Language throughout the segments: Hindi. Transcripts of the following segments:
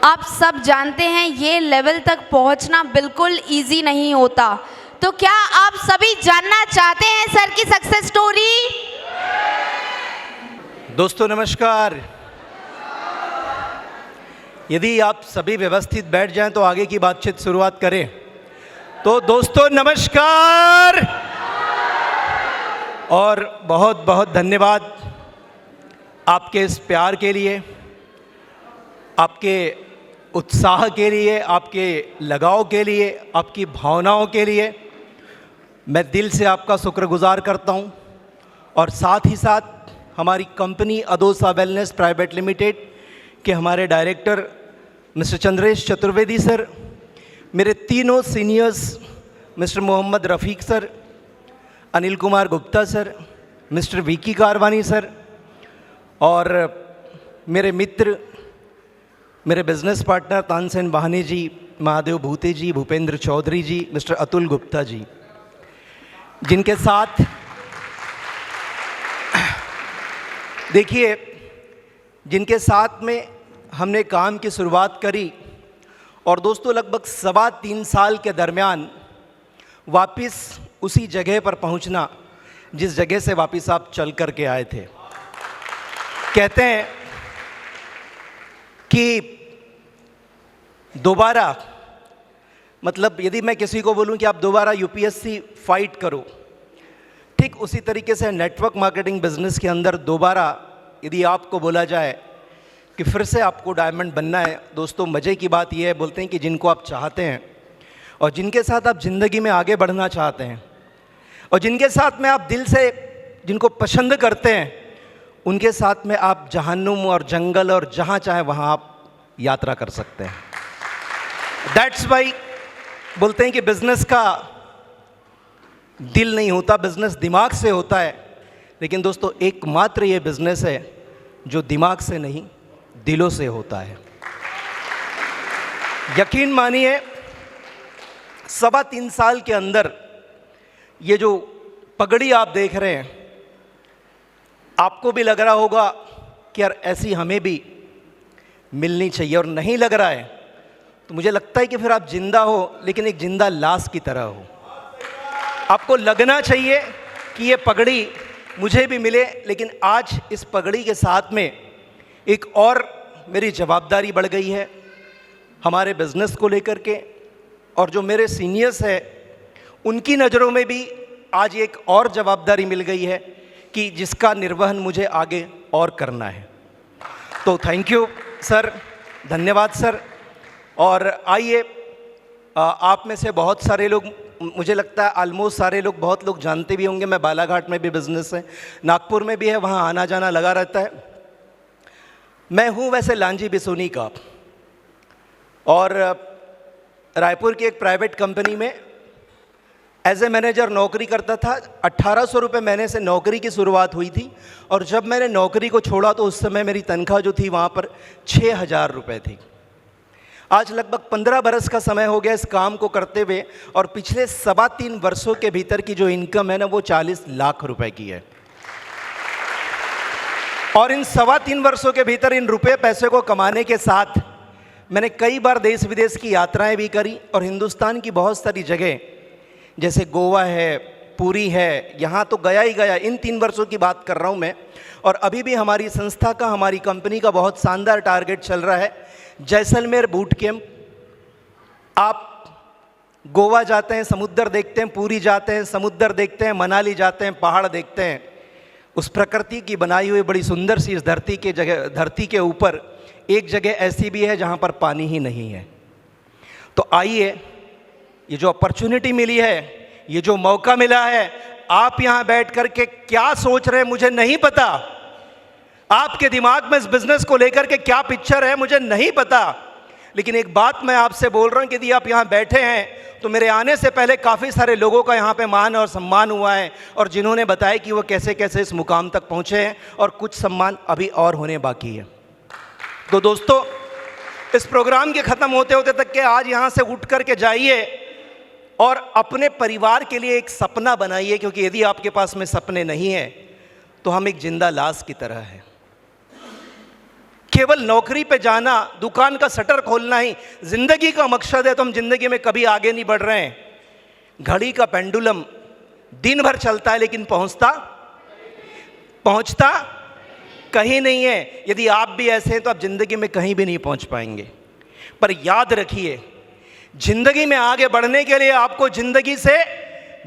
आप सब जानते हैं ये लेवल तक पहुंचना बिल्कुल इजी नहीं होता। तो क्या आप सभी जानना चाहते हैं सर की सक्सेस स्टोरी? दोस्तों नमस्कार। यदि आप सभी व्यवस्थित बैठ जाएं तो आगे की बातचीत शुरुआत करें। तो दोस्तों नमस्कार और बहुत बहुत धन्यवाद आपके इस प्यार के लिए, आपके उत्साह के लिए, आपके लगाव के लिए, आपकी भावनाओं के लिए मैं दिल से आपका शुक्रगुजार करता हूं। और साथ ही साथ हमारी company Adosa wellness private limited के हमारे director mister Chandresh Chaturvedi sir, मेरे तीनों seniors mister Mohammed Rafiq sir, Anil Kumar Gupta sir, mister Vicky Karwani sir, और मेरे मित्र, मेरे बिजनेस पार्टनर तानसेन बहानी जी, महादेव भूते जी, भूपेंद्र चौधरी जी, मिस्टर अतुल गुप्ता जी, जिनके साथ देखिए जिनके साथ में हमने काम की शुरुआत करी। और दोस्तों लगभग 3.25 साल के दरमियान वापस उसी जगह पर पहुंचना जिस जगह से वापस आप चल कर के आए थे। कहते हैं कि दोबारा, मतलब यदि मैं किसी को बोलूं कि आप दोबारा यूपीएससी फाइट करो, ठीक उसी तरीके से नेटवर्क मार्केटिंग बिजनेस के अंदर दोबारा यदि आपको बोला जाए कि फिर से आपको डायमंड बनना है, दोस्तों मज़े की बात यह है, बोलते हैं कि जिनको आप चाहते हैं और जिनके साथ आप ज़िंदगी में आगे बढ़ना चाहते हैं और जिनके साथ में आप दिल से जिनको पसंद करते हैं, उनके साथ में आप जहन्नुम और जंगल और जहाँ चाहे वहाँ आप यात्रा कर सकते हैं। दैट्स वाई बोलते हैं कि बिजनेस का दिल नहीं होता, बिजनेस दिमाग से होता है। लेकिन दोस्तों एकमात्र ये बिजनेस है जो दिमाग से नहीं दिलों से होता है। यकीन मानिए 3.25 साल के अंदर ये जो पगड़ी आप देख रहे हैं, आपको भी लग रहा होगा कि यार ऐसी हमें भी मिलनी चाहिए, और नहीं लग रहा है तो मुझे लगता है कि फिर आप जिंदा हो, लेकिन एक जिंदा लाश की तरह हो। आपको लगना चाहिए कि ये पगड़ी मुझे भी मिले, लेकिन आज इस पगड़ी के साथ में एक और मेरी जवाबदारी बढ़ गई है हमारे बिजनेस को लेकर के, और जो मेरे सीनियर्स हैं उनकी नज़रों में भी आज एक और जवाबदारी मिल गई है कि जिसका निर्वहन मुझे आगे और करना है। तो थैंक यू सर, धन्यवाद सर। और आइए, आप में से बहुत सारे लोग, मुझे लगता है ऑलमोस्ट सारे लोग, बहुत लोग जानते भी होंगे, मैं बालाघाट में भी बिजनेस है, नागपुर में भी है, वहाँ आना जाना लगा रहता है। मैं हूँ वैसे लांजी बिसोनी का, और रायपुर की एक प्राइवेट कंपनी में एज ए मैनेजर नौकरी करता था। 1800 रुपये महीने से नौकरी की शुरुआत हुई थी, और जब मैंने नौकरी को छोड़ा तो उस समय मेरी तनख्वाह जो थी वहाँ पर 6000 रुपये थी। आज लगभग 15 बरस का समय हो गया इस काम को करते हुए, और पिछले 3.25 वर्षों के भीतर की जो इनकम है ना, वो 40 लाख रुपए की है। और इन 3.25 वर्षों के भीतर इन रुपए पैसे को कमाने के साथ मैंने कई बार देश विदेश की यात्राएं भी करी, और हिंदुस्तान की बहुत सारी जगह जैसे गोवा है, पुरी है, यहाँ तो गया ही गया। इन 3 वर्षों की बात कर रहा हूँ मैं। और अभी भी हमारी संस्था का, हमारी कंपनी का बहुत शानदार टारगेट चल रहा है, जैसलमेर बूट कैंप। आप गोवा जाते हैं, समुद्र देखते हैं, पुरी जाते हैं, समुद्र देखते हैं, मनाली जाते हैं, पहाड़ देखते हैं, उस प्रकृति की बनाई हुई बड़ी सुंदर सी इस धरती के ऊपर एक जगह ऐसी भी है जहाँ पर पानी ही नहीं है। तो आइए, ये जो अपॉर्चुनिटी मिली है, ये जो मौका मिला है, आप यहाँ बैठ कर के क्या सोच रहे हैं मुझे नहीं पता, आपके दिमाग में इस बिजनेस को लेकर के क्या पिक्चर है मुझे नहीं पता। लेकिन एक बात मैं आपसे बोल रहा हूँ कि यदि आप यहाँ बैठे हैं तो मेरे आने से पहले काफ़ी सारे लोगों का यहाँ पे मान और सम्मान हुआ है, और जिन्होंने बताया कि वो कैसे कैसे इस मुकाम तक पहुँचे हैं, और कुछ सम्मान अभी और होने बाकी है। तो दोस्तों, इस प्रोग्राम के ख़त्म होते होते तक के आज यहाँ से उठ कर के जाइए और अपने परिवार के लिए एक सपना बनाइए, क्योंकि यदि आपके पास में सपने नहीं हैं तो हम एक जिंदा लाश की तरह हैं। केवल नौकरी पे जाना, दुकान का शटर खोलना ही जिंदगी का मकसद है तो हम जिंदगी में कभी आगे नहीं बढ़ रहे हैं। घड़ी का पेंडुलम दिन भर चलता है लेकिन पहुंचता कहीं नहीं है। यदि आप भी ऐसे हैं तो आप जिंदगी में कहीं भी नहीं पहुंच पाएंगे। पर याद रखिए, जिंदगी में आगे बढ़ने के लिए आपको जिंदगी से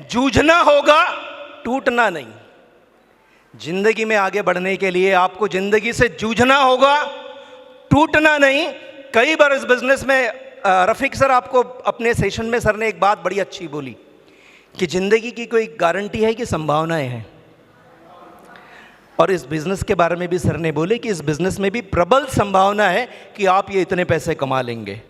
जूझना होगा, टूटना नहीं। जिंदगी में आगे बढ़ने के लिए आपको जिंदगी से जूझना होगा, टूटना नहीं। कई बार इस बिजनेस में रफीक सर आपको अपने सेशन में सर ने एक बात बड़ी अच्छी बोली कि जिंदगी की कोई गारंटी है कि संभावनाएं हैं। और इस बिजनेस के बारे में भी सर ने बोले कि इस बिजनेस में भी प्रबल संभावना है कि आप ये इतने पैसे कमा लेंगे।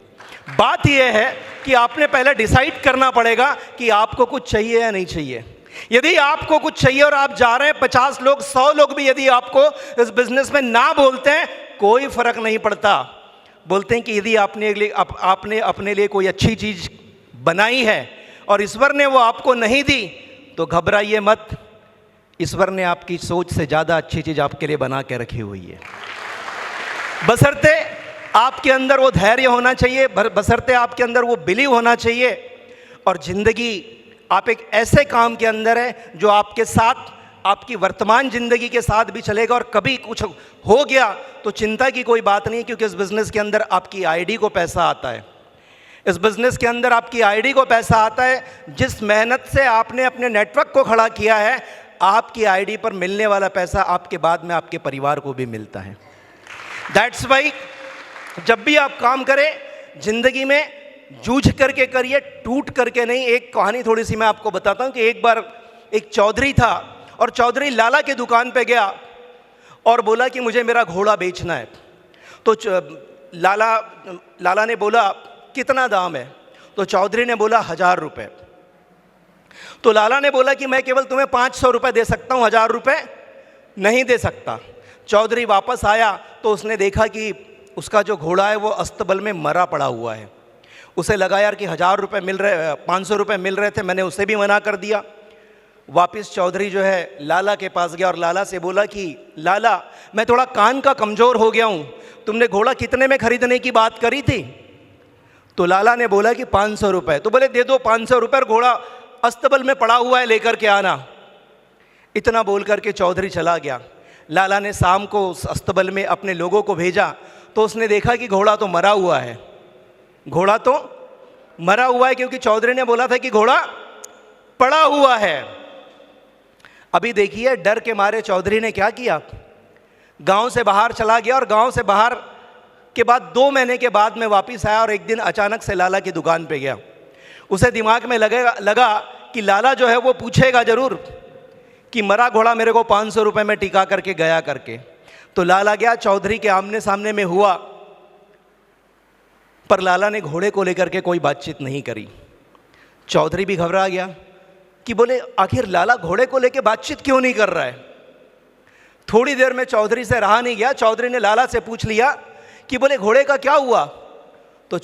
बात यह है कि आपने पहले डिसाइड करना पड़ेगा कि आपको कुछ चाहिए या नहीं चाहिए। यदि आपको कुछ चाहिए और आप जा रहे हैं, 50 लोग 100 लोग भी यदि आपको इस बिजनेस में ना बोलते हैं, कोई फर्क नहीं पड़ता। बोलते हैं कि यदि आपने अपने लिए कोई अच्छी चीज बनाई है और ईश्वर ने वो आपको नहीं दी तो घबराइए मत, ईश्वर ने आपकी सोच से ज़्यादा अच्छी चीज़ आपके लिए बना के रखी हुई है। बशर्ते आपके अंदर वो धैर्य होना चाहिए, बशर्ते आपके अंदर वो बिलीव होना चाहिए। और ज़िंदगी आप एक ऐसे काम के अंदर है जो आपके साथ, आपकी वर्तमान ज़िंदगी के साथ भी चलेगा। और कभी कुछ हो गया तो चिंता की कोई बात नहीं, क्योंकि इस बिज़नेस के अंदर आपकी आईडी को पैसा आता है। इस बिज़नेस के अंदर आपकी आईडी को पैसा आता है। जिस मेहनत से आपने अपने नेटवर्क को खड़ा किया है, आपकी आईडी पर मिलने वाला पैसा आपके बाद में आपके परिवार को भी मिलता है। दैट्स वाई जब भी आप काम करें जिंदगी में जूझ करके करिए, टूट करके नहीं। एक कहानी थोड़ी सी मैं आपको बताता हूं कि एक बार एक चौधरी था और चौधरी लाला के दुकान पे गया और बोला कि मुझे मेरा घोड़ा बेचना है। तो लाला ने बोला कितना दाम है? तो चौधरी ने बोला 1000 रुपये। तो लाला ने बोला कि मैं केवल तुम्हें 500 रुपये दे सकता हूँ, 1000 रुपये नहीं दे सकता। चौधरी वापस आया तो उसने देखा कि उसका जो घोड़ा है वो अस्तबल में मरा पड़ा हुआ है। उसे लगा यार कि 1000 रुपये मिल रहे, 500 रुपये मिल रहे थे, मैंने उसे भी मना कर दिया। वापस चौधरी जो है लाला के पास गया और लाला से बोला कि लाला, मैं थोड़ा कान का कमज़ोर हो गया हूँ, तुमने घोड़ा कितने में खरीदने की बात करी थी? तो लाला ने बोला कि 500 रुपये। तो बोले दे दो 500 रुपये, घोड़ा अस्तबल में पड़ा हुआ है, लेकर के आना। इतना बोल करके चौधरी चला गया। लाला ने शाम को उस अस्तबल में अपने लोगों को भेजा तो उसने देखा कि घोड़ा तो मरा हुआ है, घोड़ा तो मरा हुआ है, क्योंकि चौधरी ने बोला था कि घोड़ा पड़ा हुआ है। अभी देखिए डर के मारे चौधरी ने क्या किया, गांव से बाहर चला गया। और गांव से बाहर के बाद 2 महीने के बाद में वापस आया और एक दिन अचानक से लाला की दुकान पे गया। उसे दिमाग में लगा कि लाला जो है वो पूछेगा जरूर कि मरा घोड़ा मेरे को 500 रुपये में टिका करके गया करके। तो लाला गया, चौधरी के आमने सामने में हुआ, पर लाला ने घोड़े को लेकर के कोई बातचीत नहीं करी। चौधरी भी घबरा गया कि बोले आखिर लाला घोड़े को लेकर बातचीत क्यों नहीं कर रहा है। थोड़ी देर में चौधरी से रहा नहीं गया, चौधरी ने लाला से पूछ लिया कि बोले घोड़े का क्या हुआ। तो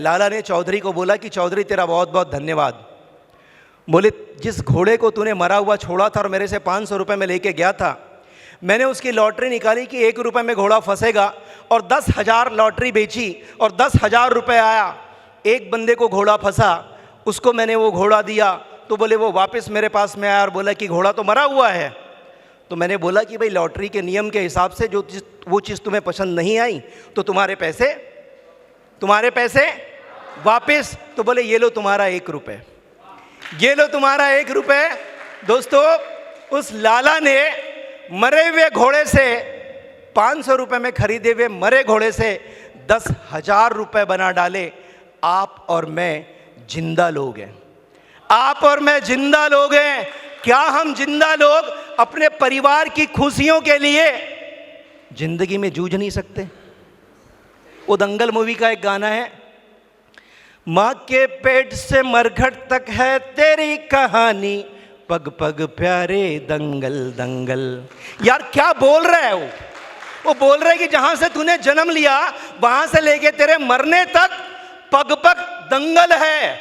लाला ने चौधरी को बोला कि चौधरी तेरा बहुत बहुत धन्यवाद। बोले जिस घोड़े को तूने मरा हुआ छोड़ा था और मेरे से 500 रुपये में लेके गया था, मैंने उसकी लॉटरी निकाली कि 1 रुपये में घोड़ा फंसेगा और 10,000 लॉटरी बेची और 10,000 रुपये आया। एक बंदे को घोड़ा फंसा, उसको मैंने वो घोड़ा दिया। तो बोले वो वापस मेरे पास में आया और बोला कि घोड़ा तो मरा हुआ है। तो मैंने बोला कि भाई लॉटरी के नियम के हिसाब से वो चीज़ तुम्हें पसंद नहीं आई तो तुम्हारे पैसे वापस। तो बोले ये लो तुम्हारा 1 रुपये, ये लो तुम्हारा 1 रुपये। दोस्तों उस लाला ने मरे हुए घोड़े से 500 रुपये में खरीदे हुए मरे घोड़े से 10,000 रुपये बना डाले। आप और मैं जिंदा लोग हैं, आप और मैं जिंदा लोग हैं। क्या हम जिंदा लोग अपने परिवार की खुशियों के लिए जिंदगी में जूझ नहीं सकते? वो दंगल मूवी का एक गाना है, माँ के पेट से मरघट तक है तेरी कहानी, पग पग प्यारे दंगल दंगल। यार क्या बोल रहा है वो बोल रहा है कि जहां से तूने जन्म लिया वहां से लेके तेरे मरने तक पग पग दंगल है,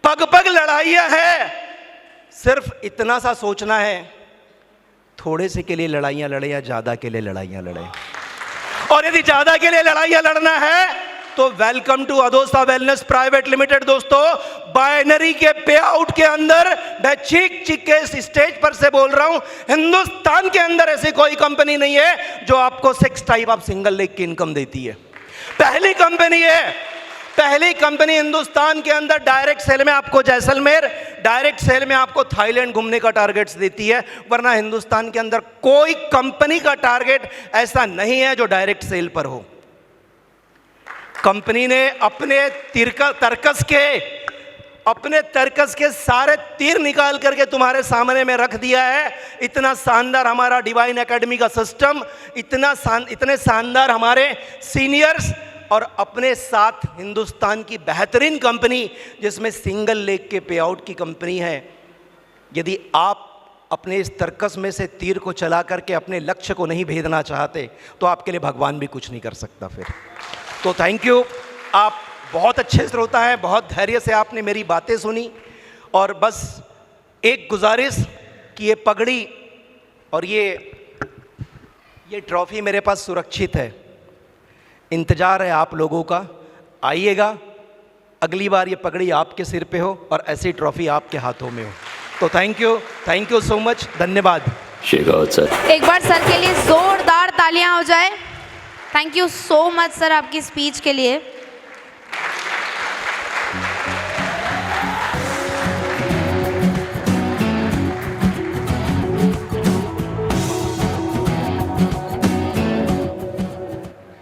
पग पग लड़ाइयां है। सिर्फ इतना सा सोचना है, थोड़े से के लिए लड़ाइयां लड़े या ज्यादा के लिए लड़ाइयां लड़े। और यदि ज्यादा के लिए लड़ाइयां लड़ना है तो welcome to Adosa wellness private limited. दोस्तों, बाइनरी के पे आउट के अंदर मैं चीख चीख के इस स्टेज पर से बोल रहा हूं, हिंदुस्तान के अंदर ऐसी कोई कंपनी नहीं है जो आपको 6 टाइप ऑफ सिंगल लेग की इनकम देती है। पहली कंपनी है, पहली कंपनी हिंदुस्तान के अंदर डायरेक्ट सेल में आपको जैसलमेर, डायरेक्ट सेल में आपको थाईलैंड घूमने का टारगेट्स देती है, वरना हिंदुस्तान के अंदर कोई कंपनी का टारगेट ऐसा नहीं है जो डायरेक्ट सेल पर हो। कंपनी ने अपने तर्कस के सारे तीर निकाल करके तुम्हारे सामने में रख दिया है। इतना शानदार हमारा डिवाइन एकेडमी का सिस्टम, इतने शानदार हमारे सीनियर्स, और अपने साथ हिंदुस्तान की बेहतरीन कंपनी जिसमें सिंगल लेग के पे आउट की कंपनी है। यदि आप अपने इस तर्कस में से तीर को चला करके अपने लक्ष्य को नहीं भेदना चाहते तो आपके लिए भगवान भी कुछ नहीं कर सकता फिर। तो थैंक यू, आप बहुत अच्छे श्रोता हैं, बहुत धैर्य से आपने मेरी बातें सुनी। और बस एक गुजारिश कि ये पगड़ी और ये ट्रॉफी मेरे पास सुरक्षित है, इंतज़ार है आप लोगों का, आइएगा अगली बार ये पगड़ी आपके सिर पे हो और ऐसी ट्रॉफी आपके हाथों में हो। तो थैंक यू सो मच, धन्यवाद। शेखावत सर, एक बार सर के लिए जोरदार तालियां हो जाए। Thank you so much sir आपकी स्पीच के लिए।